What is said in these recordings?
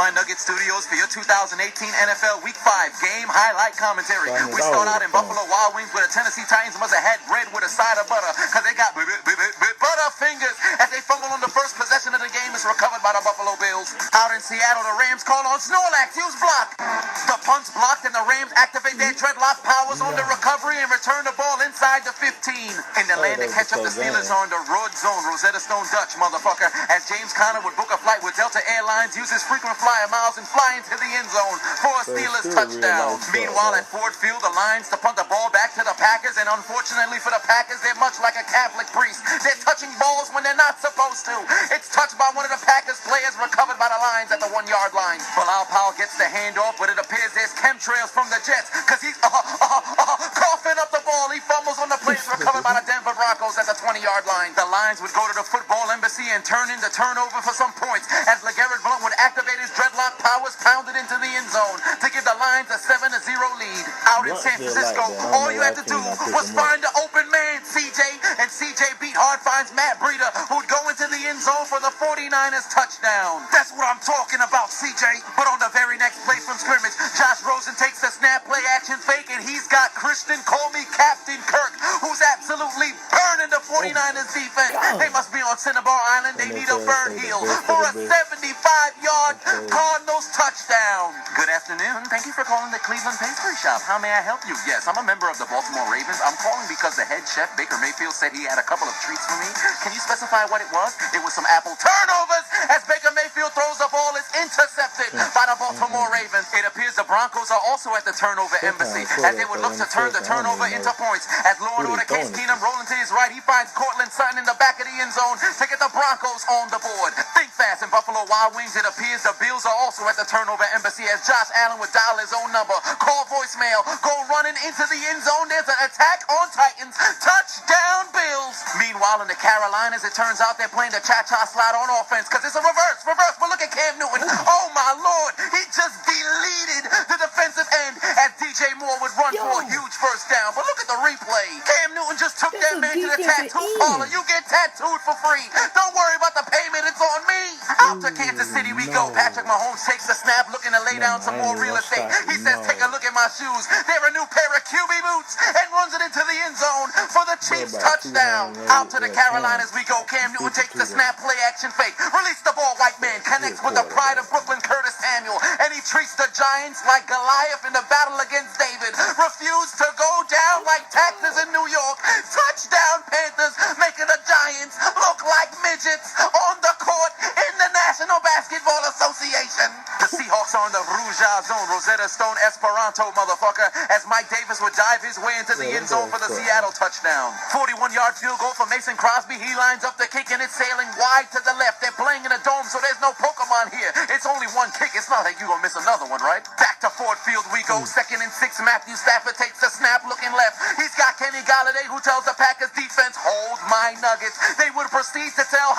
my Nugget Studios for your 2018 NFL Week 5 game highlight commentary. We start out in Buffalo Wild Wings where the Tennessee Titans must have had bread with a side of butter because they got butter fingers as they fumble on the first possession of the game is recovered by the Buffalo Bills. Out in Seattle, the Rams call on Snorlax, use block. The punt's blocked and the Rams activate their dreadlock powers on the recovery and return the ball inside the 15. In the land to catch up, the Steelers are on the road zone, Rosetta Stone Dutch, motherfucker, as James Conner would book a flight with Delta Airlines, uses frequent flyer miles and fly into the end zone for a Steelers touchdown. Meanwhile, at Ford Field, the Lions to punt the ball back to the Packers, and unfortunately for the Packers, they're much like a Catholic priest. They're touching balls when they're not supposed to. It's touched by one of the Packers players, recovered by the Lions at the 1-yard line. Bilal Powell gets the handoff, but it appears there's chemtrails from the Jets, because he's coughing up the ball. He fumbles on the play, it's recovered by the Denver Broncos at the 20-yard line. The Lions would go to the football embassy and turn in the turnover for some points, as LeGarrette Blount would activate his dreadlock powers, pounded into the end zone to give the Lions a 7-0 lead. Out in San Francisco, all you had to do was find the open man, CJ, and CJ beat hard finds Matt Breida, who'd go into the end zone for the 49ers touchdown. That's what I'm talking about, CJ. But on the very next play from scrimmage, Josh Rosen takes the snap play action fake, and he's got Christian Colby, Captain Kirk, who's absolutely burning the 49ers defense. They must be on Cinnabar Island. They need a burn heel for a 75-yard Cardinals touchdown. Good afternoon. Thank you for calling the Cleveland Pastry Shop. How may I help you? Yes, I'm a member of the Baltimore Ravens. I'm calling because the head chef, Baker Mayfield, said he had a couple of treats for me. Can you specify what it was? It was some apple turnovers as Baker Mayfield throws the ball. It's intercepted by the Baltimore Ravens. It appears the Broncos are also at the turnover embassy as they would look to turn the turnover into points. As Law and Order Case Keenum rolling to his right, he finds Cortland Sutton in the back of the end zone to get the Broncos on the board. Think fast in Buffalo Wild Wings. It appears the Bills are also at the turnover embassy as Josh Allen would dial his own number, call voicemail, go running into the end zone. There's an attack on Titans. Touchdown Bills. Meanwhile, in the Carolinas, it turns out they're playing the cha-cha slide on offense because it's a reverse. But look at Cam Newton. Oh my Lord, he just deleted the defensive end as DJ Moore would run for a huge first down. But look at the replay. Cam Newton just took that man to the tattoo parlor. You get tattooed for free. Don't worry about the payment. It's on me. Out to Kansas City we go. Patrick Mahomes takes the snap, looking to lay down some more real estate. He says, take a look at my shoes. They're a new pair of QB boots, and runs it into the end zone for the Chiefs touchdown. Out to the Carolinas we go. Cam Newton takes the snap, play action fake. Release the ball, white man. Connects with the pride of Brooklyn, Curtis Samuel. And he treats the Giants like Goliath in the battle against David. Refused to go down like taxes in New York. Touchdown Panthers, making the Giants look like midgets on the court in the National Basketball Association. The Seahawks are in the Rouge zone, Rosetta Stone Esperanto, motherfucker, as Mike Davis would dive his way into the end zone for the Seattle touchdown. 41-yard field goal for Mason Crosby. He lines up the kick and it's sailing wide to the left. They're playing in a dome, so there's no Pokemon here. It's only one kick. It's not like you're going to miss another one, right? Back to Ford Field we go. 2nd and 6. Matthew Stafford takes the snap, looking left. He's got Kenny Galladay, who tells the Packers defense, hold my Nuggets. They would proceed to tell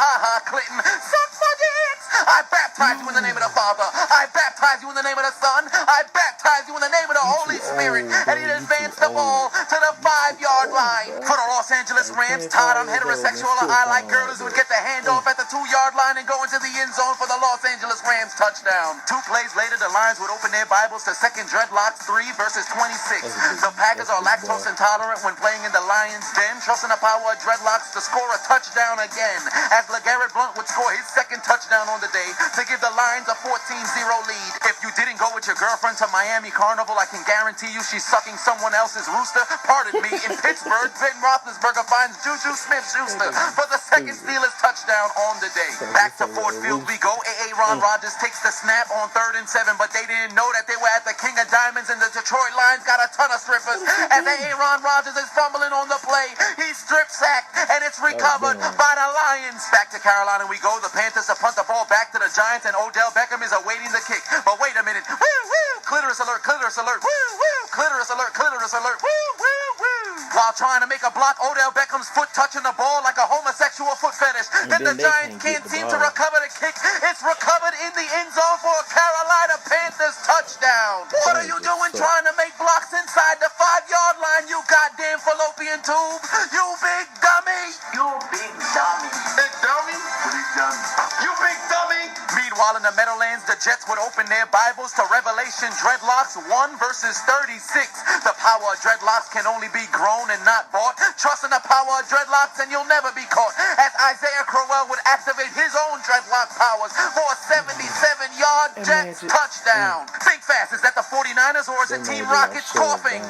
Clinton, suck my dicks. I baptize you in the name of the Father. I baptize you in the name of the Son. I baptize you in the name of the Holy Spirit. And he advanced the ball to the 5-yard line. For the Los Angeles Rams, Todd, I'm heterosexual. I like girls who would get the handoff at the 2-yard line and go into the end zone for the Los Angeles Rams touchdown. 2 plays later, the Lions would open their Bibles to 2nd Dreadlocks 3 verses 26. The Packers are lactose intolerant when playing in the Lions' den, trusting the power of Dreadlocks to score a touchdown again, as LeGarrette Blount would score his 2nd touchdown on the day to give the Lions a 14-0 lead. If you didn't go with your girlfriend to Miami Carnival, I can guarantee you she's sucking someone else's rooster. Pardon me. In Pittsburgh, Ben Roethlisberger finds Juju Smith-Schuster for the 2nd Steelers touchdown on the day. Back to Ford Field we go. Aaron Rodgers takes the snap on 3rd and 7, but they didn't know that they were at the King of Diamonds, and the Detroit Lions got a ton of strippers. As Aaron Rodgers is fumbling on the play, he's strip sacked, and it's recovered by the Lions. Back to Carolina we go. The Panthers to punt the ball back to the Giants, and Odell Beckham is awaiting the kick. But wait a minute. Woo, woo. Clitoris alert, clitoris alert. Woo, woo. Clitoris alert, clitoris alert. Woo, woo, woo. While trying to make a block, Odell Beckham's foot touching the ball like a homosexual foot fetish. Then the Giants can't seem to recover the kick. It's recovered in the end zone for a Carolina Panthers touchdown. What are you doing trying to make blocks inside the 5-yard line, you goddamn fallopian tube? You big dummy. You big dummy. Big dummy? Big dummy. You big dummy. Meanwhile, in the Meadowlands, fans, the Jets would open their Bibles to Revelation Dreadlocks 1 verses 36. The power of dreadlocks can only be grown and not bought. Trust in the power of dreadlocks and you'll never be caught. As Isaiah Crowell would activate his own dreadlock powers for a 77-yard Jets touchdown. Think fast, is that the 49ers or is it Team Rockets coughing?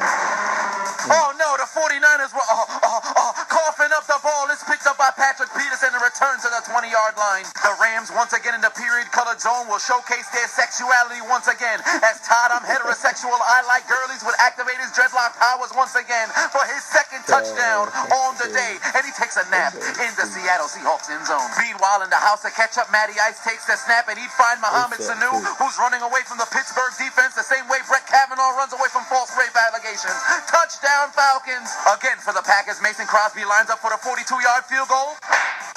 Oh no, the 49ers were coughing up the ball. It's picked up by Patrick Peterson and returns to the 20-yard line. The Rams, once again in the period-colored zone, will showcase their sexuality once again. As Todd, I'm heterosexual, I like girlies, would activate his dreadlock powers once again for his second touchdown on the day. And he takes a nap in the Seattle Seahawks end zone. Meanwhile, in the house of ketchup, Matty Ice takes the snap and he'd find Mohamed Sanu, who's running away from the Pittsburgh defense the same way Brett Kavanaugh runs away from false rape allegations. Touchdown Falcons. Again for the Packers, Mason Crosby lines up for the 42-yard field goal.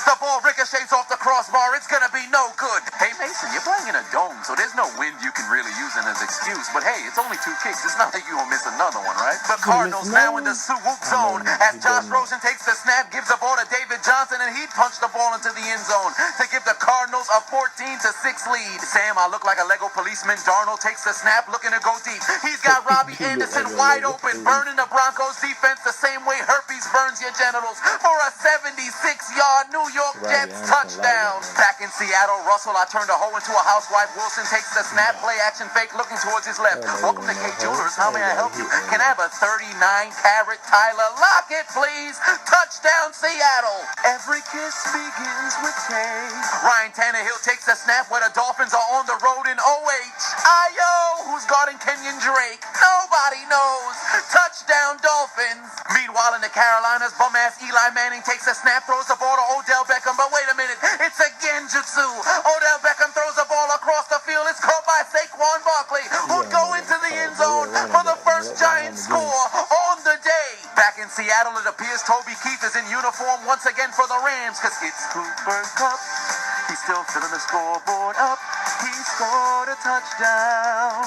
The ball ricochets off the crossbar. It's going to be no good. Hey, Mason, you're playing in a dome, so there's no wind you can really use as an excuse. But hey, it's only 2 kicks. It's not like you're going to miss another one, right? The Cardinals now in the swoop zone as Josh Rosen takes the snap, gives the ball to David Johnson, and he punched the ball into the end zone to give the Cardinals a 14-6 lead. Sam, I look like a Lego policeman. Darnold takes the snap, looking to go deep. He's got Robbie Anderson wide open, burning the Broncos defense the same way herpes burns your genitals for a 76-yard New York Jets touchdown. Back in Seattle, Russell, I turned a hoe into a housewife. Wilson takes the snap, play action fake, looking towards his left. Welcome to K Jewelers. How may I help you? Can I have a 39-carat Tyler Lockett, please? Touchdown, Seattle. Every kiss begins with K. Ryan Tannehill takes the snap where the Dolphins are on the road in OH. Ayo, who's guarding Kenyon Drake? Nobody knows. Touchdown, Dolphins. Meanwhile, in the Carolinas, bum-ass Eli Manning takes a snap, throws the ball to Odell Beckham, but wait a minute, it's a Genjutsu. Odell Beckham throws the ball across the field. It's caught by Saquon Barkley, who'd go into the end zone for the first Giants score on the day. Back in Seattle, it appears Toby Keith is in uniform once again for the Rams, because it's Cooper Kupp. He's still filling the scoreboard up. He scored a touchdown.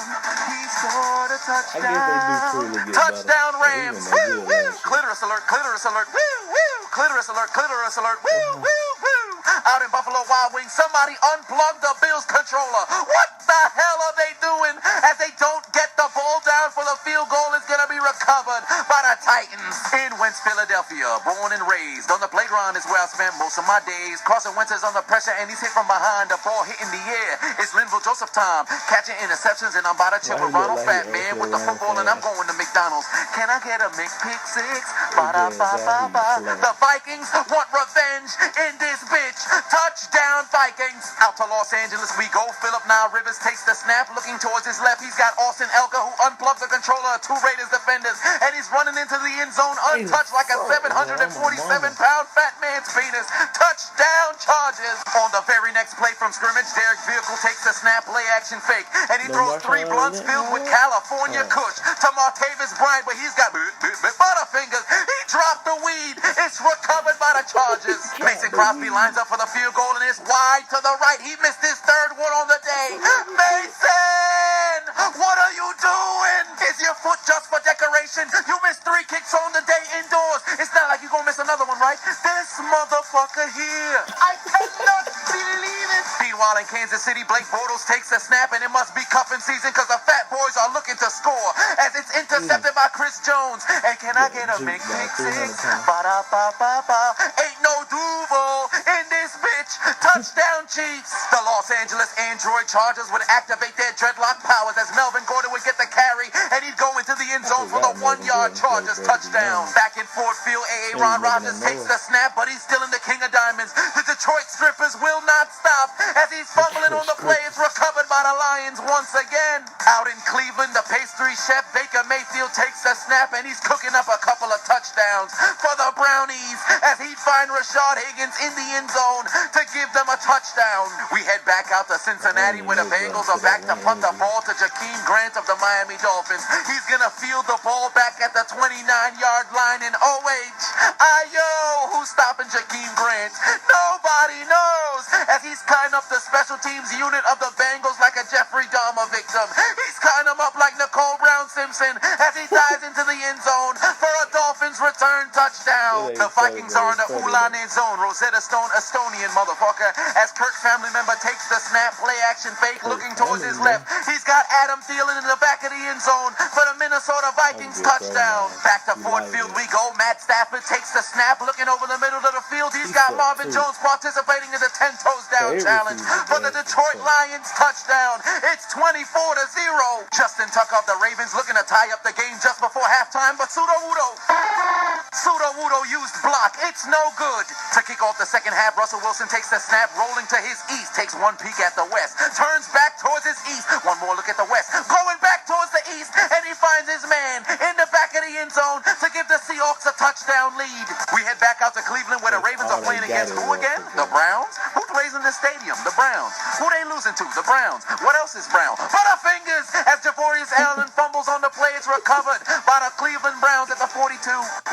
He scored a touchdown. Touchdown Rams. Woo, woo. Clitoris alert, clitoris alert. Woo, woo. Clitoris alert, clitoris alert. Woo, woo, woo. Out in Buffalo Wild Wings, somebody unplugged the Bills controller. What the hell are they doing? As they don't get the ball down for the field goal, is going to be recovered by the Titans. In Wentz, Philadelphia, born and raised on the playground is where I spent most of my days. Carson Wentz is under pressure and he's hit from behind. The ball hitting the air. It's Linville Joseph time, catching interceptions, and I'm about to chill with Ronald Fat Man with the football, and I'm going to McDonald's. Can I get a McPick 6? Ba-da-ba-ba-ba. The Vikings want revenge in this bitch. Touchdown Vikings. Out to Los Angeles we go. Philip Nye Rivers takes the snap, looking towards his left. He's got Austin Elka, who unplugs the controller of 2 Raiders defenders, and he's running into the end zone untouched like a 747-pound fat man's penis. Touchdown Chargers. On the very next play from scrimmage, Derek Vehicle takes the snap, play action fake, and he throws 3 blunts filled with California Kush to Martavis Bryant, but he's got Butterfingers. He dropped the weed. It's recovered by the Chargers. Mason Crosby lines up for the field goal, and it's wide to the right. He missed his 3rd one on the day. Mason, what are you doing? Is your foot just for decoration? You missed 3 kicks on the day indoors. It's not like you're gonna miss another one, right? This motherfucker here. I cannot believe it. Meanwhile, in Kansas City, Blake Bortles takes a snap, and it must be cuffing season because the Fat Boys are looking to score as it's intercepted by Chris Jones. And can I get a McPick 6? Ba-da-ba-ba-ba. Ain't no Duval in this bitch. Touchdown Chiefs. The Los Angeles Android Chargers would activate their dreadlock powers as Melvin Gordon would get the carry, and he'd go into the end zone for the 1-yard Chargers touchdown. Back in Ford Field, Aaron Rodgers takes the snap, but he's still in the King of Diamonds. The Detroit Strippers will not stop as he's fumbling on the play. It's recovered by the Lions once again. Out in Cleveland, the pastry chef Baker Mayfield takes the snap, and he's cooking up a couple of touchdowns for the Brownies as he'd find Rashad Higgins in the end zone to give them a touchdown. We head back out to Cincinnati where the Bengals are back to punt the ball to Jakeem Grant of the Miami Dolphins. He's going to field the ball back at the 29-yard line in OH. Ayo, who's stopping Jakeem Grant? Nobody knows as he's climbing up the special teams unit of the Bengals like a Jeffrey Dahmer victim. He's climbing them up like Nicole Brown Simpson as he dives into the end zone for a Dolphins return touchdown. The Vikings are in the Ulane zone. Rosetta Stone, Estonian motherfucker, as Kirk family member takes the snap, play action fake, looking towards his left. He's got Adam Thielen in the back of the end zone for the Minnesota Vikings touchdown. Back to Ford Field we go. Matt Stafford takes the snap, looking over the middle of the field. He's got Marvin Jones participating in the 10 toes down challenge for the Detroit Lions touchdown. It's 24-0. Justin Tucker of the Ravens looking to tie up the game just before halftime, but Pseudo-Wudo used block. It's no good. To kick off the second half, Russell Wilson takes the snap, rolling to his east, takes one peek at the west, turns back towards his east, one more look at the west, going back towards the east, and he finds his man in the back of the end zone to give the Seahawks a touchdown lead. We head back out to Cleveland where the Ravens are playing against who again? The Browns? Who plays in the stadium? The Browns. Who they losing to? The Browns. What else is Brown? Butterfingers as Javorius Allen fumbles on the play. It's recovered by the Cleveland Browns at the 42.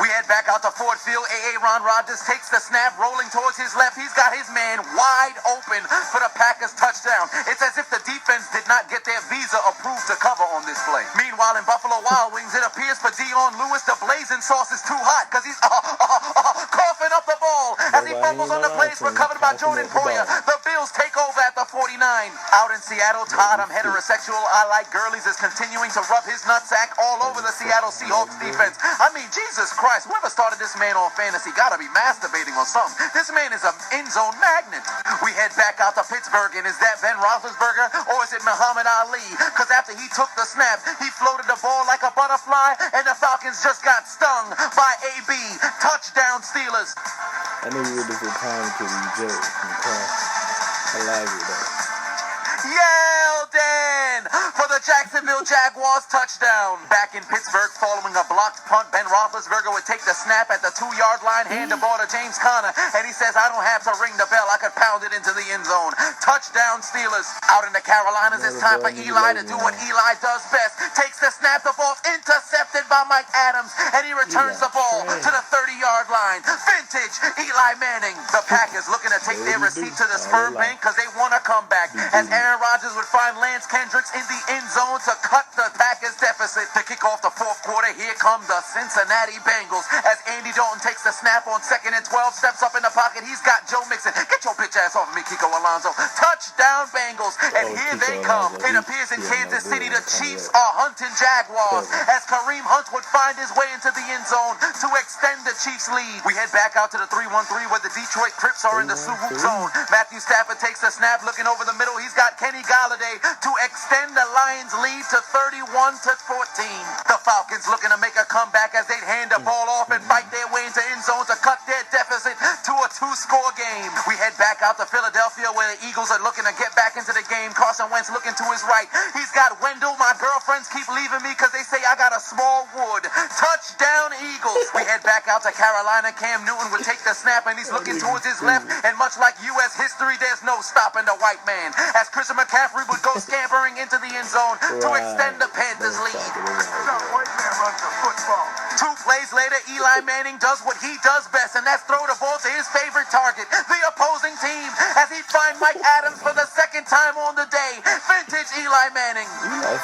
We head back out to Ford Field. Aaron Rodgers takes the snap, rolling towards his left. He's got his man wide open for the Packers touchdown. It's as if the defense did not get their visa approved to cover on this play. Meanwhile, in Buffalo Wild Wings, it appears for Dion Lewis, the blazing sauce is too hot because he's coughing up the ball as he fumbles on the play. It's recovered by Jordan Poyer. The Bills take over at the 49. Out in Seattle, Todd, I'm heterosexual, I like girlies, is continuing to rub his nutsack all over the Seattle Seahawks defense. I mean, Jesus Christ, whoever started this man on fantasy gotta be masturbating on something. This man is an end zone magnet. We head back out to Pittsburgh, and is that Ben Roethlisberger or is it Muhammad Ali? Because after he took the snap, he floated the ball like a butterfly, and the Falcons just got stung by AB. Touchdown Steelers. I knew you were different time to be jokes. I like it though. Yeldon for the Jacksonville Jaguars touchdown. Back in Pittsburgh following a blocked punt, Ben Roethlisberger would take the snap at the 2-yard line, hand the ball to James Conner, and he says, I don't have to ring the bell. I could pound it into the end zone. Touchdown Steelers. Out in the Carolinas, it's time for Eli to do what Eli does best. Takes the snap, the ball's intercepted by Mike Adams, and he returns the ball to the 30-yard line. Vintage Eli Manning. The Packers looking to take their receipt to the sperm bank because they want to come back. As Aaron Rodgers would find Lance Kendricks in the end zone to cut the Packers deficit. To kick off the fourth quarter, here come the Cincinnati Bengals as Andy Dalton takes the snap on 2nd and 12, steps up in the pocket. He's got Joe Mixon. Get your bitch ass off of me, Kiko Alonso. Touchdown Bengals, and here they come. It appears in Kansas City the Chiefs are hunting Jaguars as Kareem Hunt would find his way into the end zone to extend the Chiefs lead. We head back out to the 3-1-3 where the Detroit Crips are in the Suhoop zone. Matthew Stafford takes the snap, looking over the middle. He's got Kenny Galladay to extend the Lions lead to 31-14. The Falcons looking to make a comeback as they hand the ball off and fight their way into end zone to cut their deficit to a 2-score game. We head back out to Philadelphia where the Eagles are looking to get back into the game. Carson Wentz looking to his right. He's got Wendell. My girlfriends keep leaving me because they say I got a small wood. Touchdown Eagles. We head back out to Carolina. Cam Newton would take the snap and he's looking towards his left. And much like U.S. history, there's no stopping the white man as Christian McCaffrey would go scampering into the end zone to extend the Panthers lead. White man runs the football. 2 plays later, Eli Manning does what he does best, and that's throw the ball to his favorite target, the opposing team, as he'd find Mike Adams for the 2nd time on the day. Vintage Eli Manning.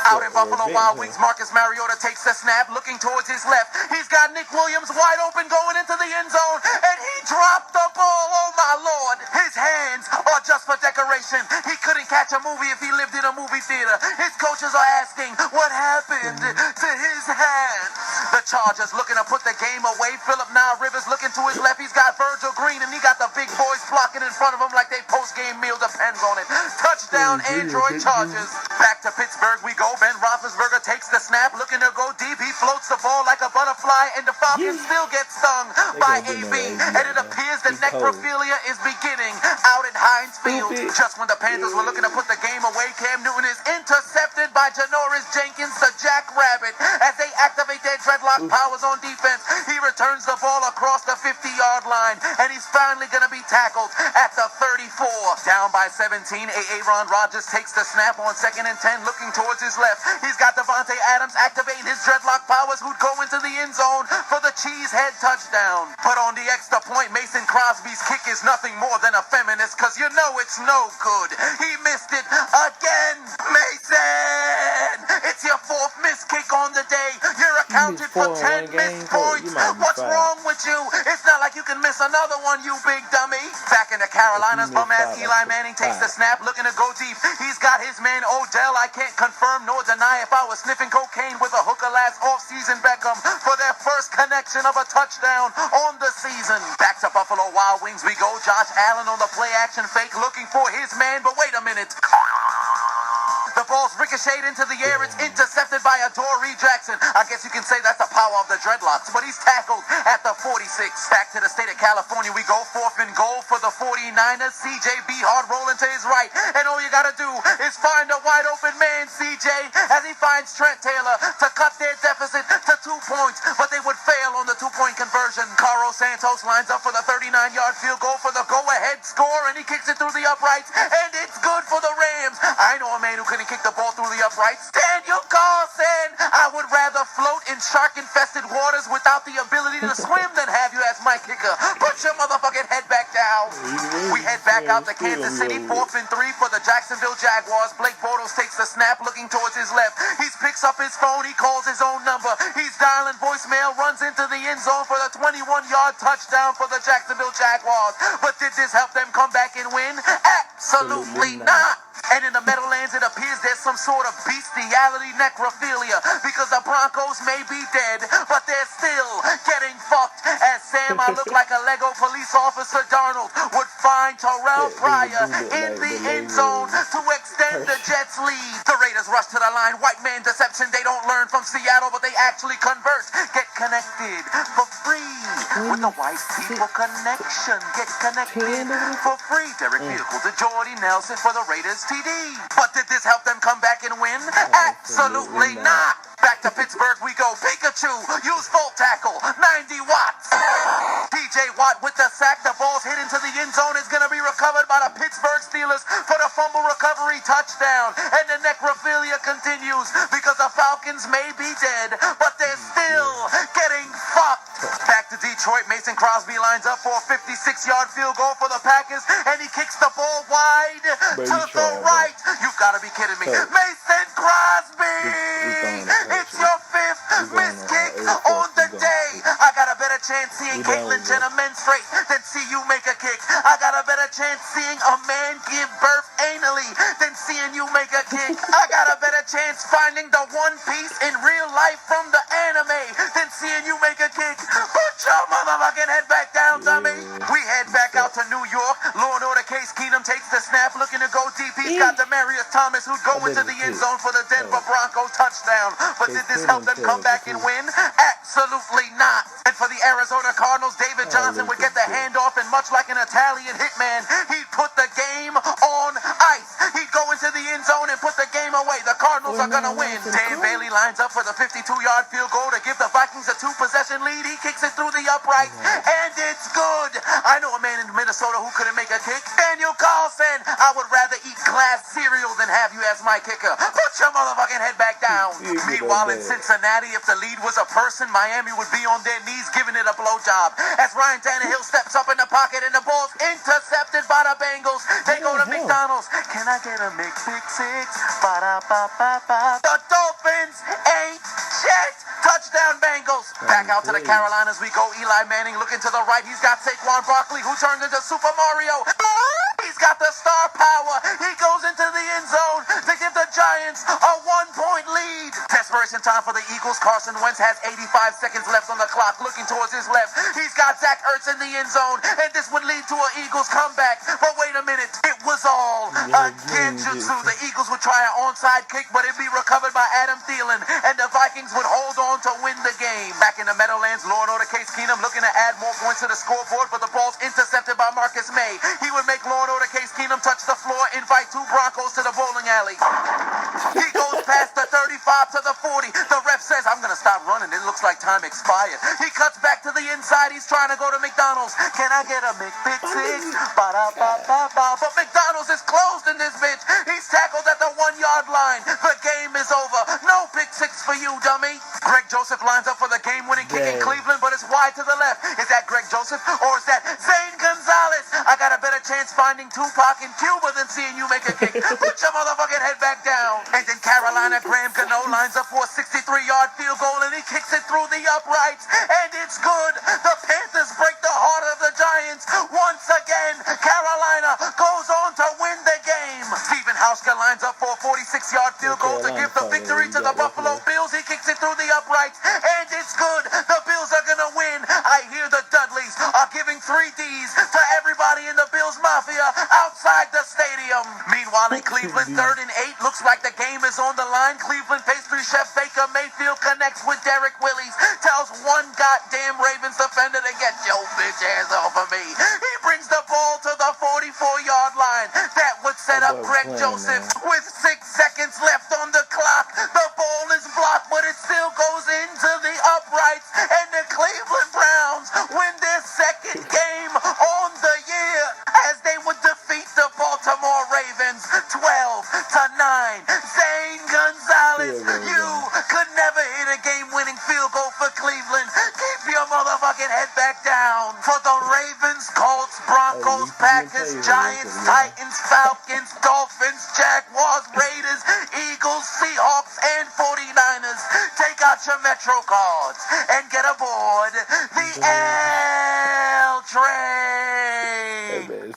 Out in Buffalo Wild Wings, Marcus Mariota takes the snap, looking towards his left. He's got Nick Williams wide open going into the end zone, and he dropped the ball. Oh my Lord. His hands are just for decoration. He couldn't catch a movie if he lived in a movie theater. His coaches are asking what happened to his hands. The Chargers looking to put the game away. Philip Now Rivers looking to his left. He's got Virgil Green, and he got the big boys blocking in front of him like they post-game meal depends on it. Touchdown, Android Chargers. Back to Pittsburgh we go. Ben Roethlisberger takes the snap, looking to go deep. He floats the ball like a butterfly, and the Falcons still get stung by AB. And it appears the necrophilia is beginning out at Heinz Field. Just when the Panthers were looking to put the game away, Cam Newton is intercepted by Janoris Jenkins, the Jackrabbit, as they activate their dreadlock powers on defense. He returns the ball across the 50-yard line, and he's finally going to be tackled at the 34. Down by 17, Aaron Rodgers takes the snap on 2nd and 10, looking towards his left. He's got Devontae Adams activating his dreadlock powers, who'd go into the end zone for the cheesehead touchdown. But on the extra point, Mason Crosby's kick is nothing more than a feminist, because you know it's no good. He missed it again. Mason! It's your 4th missed kick on the day. You're a accounted for 10 missed points. What's wrong with you? It's not like you can miss another one, you big dummy. Back in the Carolinas, bum-ass Eli Manning takes the snap, looking to go deep. He's got his man Odell. I can't confirm nor deny if I was sniffing cocaine with a hooker last offseason Beckham for their first connection of a touchdown on the season. Back to Buffalo Wild Wings we go. Josh Allen on the play-action fake looking for his man, but wait a minute. The ball's ricocheted into the air. It's intercepted by Adoree Jackson. I guess you can say that's the power of the dreadlocks, but he's tackled at the 46. Back to the state of California we go. 4th and goal for the 49ers. CJ Beathard rolling to his right, and all you gotta do is find a wide open man, CJ, as he finds Trent Taylor to cut their deficit to 2 points, but they would fail on the 2-point conversion. Carlos Santos lines up for the 39-yard field goal for the go-ahead score, and he kicks it through the uprights, and it's good for the Rams. I know a man who couldn't kick the ball through the uprights. Daniel Carlson! I would rather float in shark-infested waters without the ability to swim than have you as my kicker. Put your motherfucking head back down. We head back out to Kansas City. 4th and 3 for the Jacksonville Jaguars. Blake Bortles takes the snap, looking towards his left. He picks up his phone. He calls his own number. He's dialing voicemail, runs into the end zone for the 21-yard touchdown for the Jacksonville Jaguars. But did this help them come back and win? Absolutely not. And in the Meadowlands, it appears there's some sort of bestiality necrophilia because the Broncos may be dead, but they're still getting fucked. As Sam, I look like a Lego police officer Darnold, would find Terrell Pryor in the end zone to extend the Jets' lead. The Raiders rush to the line. White man deception. They don't learn from Seattle, but they actually convert. Get connected for free with the White People Connection. Get connected for free. Derek Vehicle to Jordy Nelson for the Raiders TD. But did this help them come back and win? Absolutely not. Back to Pittsburgh we go. Pikachu, use full tackle. 90 watts. TJ Watt with the sack. The ball's hit into the end zone. Is going to be recovered by the Pittsburgh Steelers for the fumble recovery touchdown. And the necrophilia continues because the Falcons may be dead, but they're still getting fucked. Back to Detroit. Mason Crosby lines up for a 56-yard field goal for the Packers, and he kicks the ball wide to the right. You've got to be kidding me. Mason Crosby! It's your 5th missed kick on the day. I got a better chance seeing Caitlyn Jenner menstruate than see you make a kick. I got a better chance seeing a man give birth anally than seeing you make a kick. I got a better chance finding the One Piece in real life from the anime than seeing you make a kick. Put your motherfucking head back down, dummy. We head back out to New York. Law and Order Case Keenum takes the snap, looking to go deep. He's got Demaryius Thomas, who'd go into the end zone for the Denver Broncos touchdown. But did this help them come back and win? Absolutely not. And for the Arizona Cardinals, David Johnson would get the handoff, and much like an Italian hitman, he'd put the game on ice. He'd go into the end zone and put the game away. The Cardinals are gonna win. Dan Bailey lines up for the 52-yard field goal to give the Vikings a 2-possession lead. He kicks it through the upright, and it's good. I know a man in Minnesota who couldn't make a kick. Daniel Carlson. I would rather eat glass cereal than have you as my kicker. Put your motherfucking head back down. Meanwhile, in Cincinnati, if the lead was a person, Miami would be on their knees giving it a blowjob. As Ryan Tannehill steps up in the pocket and the ball's intercepted by the Bengals. They go to McDonald's. Can I get a McPick-6? Ba-da-ba-ba-ba. The Dolphins ain't shit. Touchdown Bengals. Back out to the Carolinas we go. Eli Manning looking to the right. He's got Saquon Barkley, who turns into Super Mario. He's got the star power. He goes into the end zone to give the Giants a 1-point lead. Desperation time for the Eagles. Carson Wentz has 85 seconds left on the clock, looking towards his left. He's got Zach Ertz in the end zone, and this would lead to an Eagles comeback. But wait a minute. It was all a genjutsu. The Eagles would try an onside kick, but it'd be recovered by Adam Thielen, and the Vikings would hold on to win the game. Back in the Meadowlands, Law and Order Case Keenum looking to add more points to the scoreboard, but the ball's intercepted by Marcus May. He would make Law and Order Case Keenum touch the floor, invite 2 Broncos to the bowling alley. He goes past the 35 to the 40. The ref says, I'm going to stop running. It looks like time expired. He cuts back to the inside. He's trying to go to McDonald's. Can I get a McPick-6? Ba-da-ba-ba-ba. But McDonald's is closed in this bitch. He's tackled at the 1-yard line. The game is over. No pick-6 for you, dummy. Greg Joseph lines up for the game-winning kick in Cleveland, but it's wide to the left. Is that Greg Joseph or is that Zane Gonzalez? I got a better chance finding Tupac in Cuba than seeing you make a kick. Put your motherfucking head back down. And then Carolina Graham Gano lines up for a 63-yard field goal, and he kicks it through the uprights, and it's good. The Panthers break the heart of the Giants. Once again, Carolina goes on to win the game. Stephen Hauschka lines up for a 46-yard field goal to give the victory to the Buffalo Bills. He kicks it through the uprights, and it's good. The Bills are going to win. I hear the Dudleys are giving 3 Ds to everybody in the Bills Mafia outside the stadium. Meanwhile, in Cleveland, 3rd and 8, looks like the game is on the line. Cleveland pastry chef Baker Mayfield connects with Derek Willis, tells one goddamn Ravens defender to get your bitch ass off of me. He brings the ball to the 44-yard line. That would set up Greg Joseph with 6 seconds left on the clock. The ball is blocked, but it still goes into the uprights, and the Cleveland Browns win their 2nd game on the year as they would defeat the Baltimore Ravens 12-9. Zane Gonzalez, you could never hit a game-winning field goal for Cleveland. Keep your motherfucking head back down. For the Ravens, Colts, Broncos, Packers, Giants, Titans, Falcons, Dolphins, Jaguars, Raiders, Eagles, Seahawks, and 49ers, take out your Metro cards and get aboard the L train.